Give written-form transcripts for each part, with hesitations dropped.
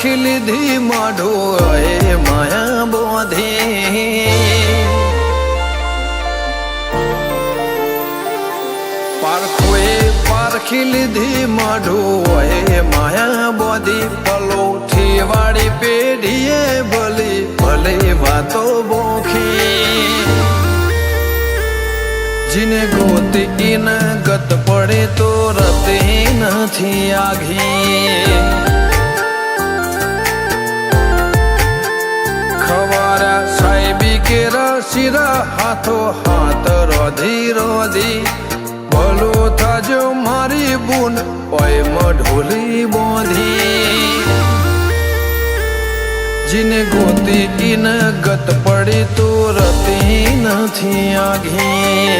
પારખી લીધી માઢો એ માયા બોધી પારખી લીધી માઢો એ માયા બોધી પલોઠી વાળી પેઢીએ ભલે ભલે વાતો બોખી જીને ગોતી ઈન ગત પડે તો રતે નથી આઘી ખવારા સાહેબી કેરા શિરા હાથો હાથ રોધી રોધી ભલો થાજો મારી બુન ઓય મઢોલી બોધી જીને ગોતી ઈન ગત પડી તો રતી નથી આઘી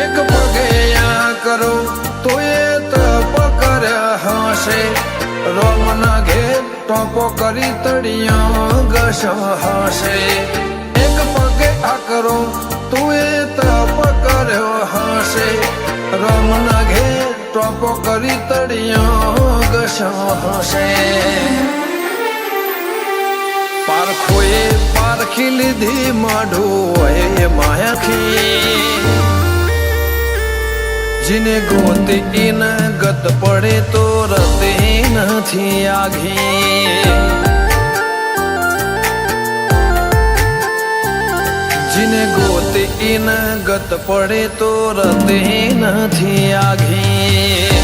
એક પગે આ કરો તો એ તપ કર્યા હશે રોમના ઘેર ટોપો કરી તળિયા ઘસ હશે એક પગે આ કરો તું એ તપ કર્યો હશે રોમના ઘેર ટોપો કરી તળિયા ઘસ હશે પારખોએ પારખી લીધી માઢો એ માયાખી જીને ગોતી ઈન ગત પડે તો રતે નથી આઘી જીને ગોતી ઈન ગત પડે તો રતે નથી આઘી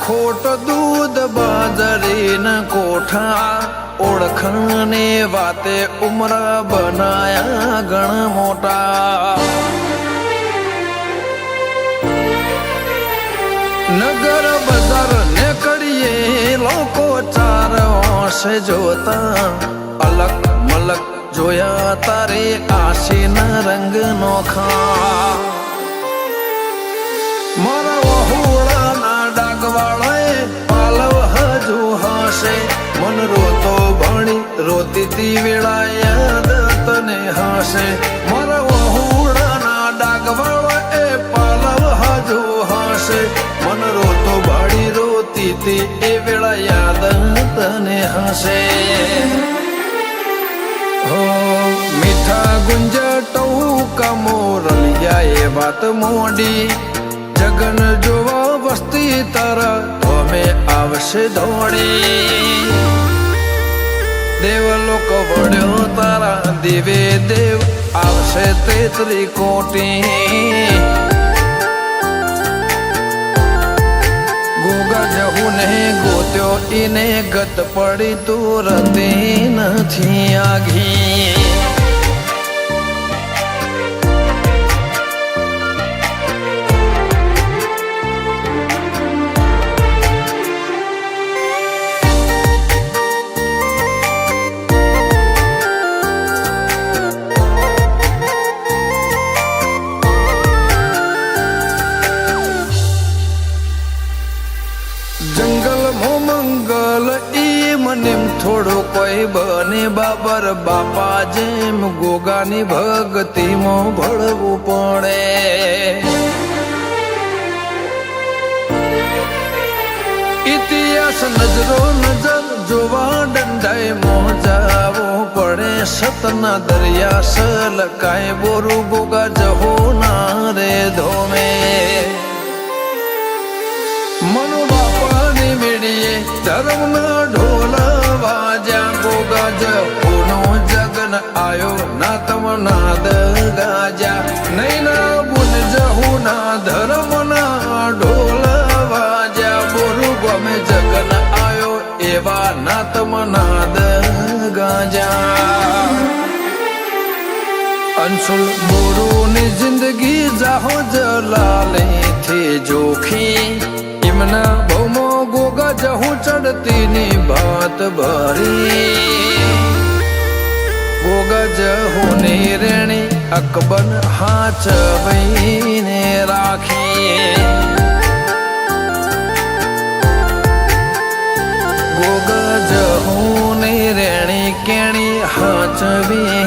ખોટ દૂધ બાજરીના કોઠા ઓળખને વાતે ઉમર બનાયા ઘણા મોટા નગર બજાર ને કડીએ લોકો ચાર ઓશે જોતા અલગ મલક જોયા તારે આશીના રંગ નોખા મારા વહુડાના ડાગવાળાએ પાલવ હજુ હશે મન રોતો ભણી રોતી તી વેળા યાદ તને હશે મારા વહુડાના ડાગવાળાએ પાલવ હજુ હશે મન રોતો ભણી રોતી તી એ વેળા યાદ તને હશે હો મીઠા ગુંજટઉ કમોરલિયા એ વાત મોડી જગન જોવા વસ્તી તારા અમે આવશે દોડી દેવલોક વળ્યો તારા દેવે દેવ આવશે 33 કોટી ગોગા જહુ ને ગોત્યો ઈને ગત પડી તું રતી નથી આઘી થોડો કોઈ બને બાબર બાપા જેમ ગોગાની ભક્તિમાં ભળવું પડે ઇતિહાસ નજરો નજર જોવા દંડાઈ મોજાવો પડે સતના દરિયા સલકાય બોરું ગોગા જહો ના રે ધોમે મનો બાપાની મેળીએ ધર્મના ઢોલા વાજા ગોગા જહુનો જગન આયો ના તમનાદ ગાજા નૈના બુન જહુના ધર્મના ઢોલા વાજા બોરું ગમે જગન આયો એવા ના તમનાદ ગાજા અંશુલ બોરુની જિંદગી જાહો જલાલે થી જોખી ઇમના ભૌમો ગોગા જહુ ચડતી ની ભાત ભરી ગોગજ હોની રેણી અકબર હાચવીને રાખી ગોગજ હોની રેણી કેણી હાચવી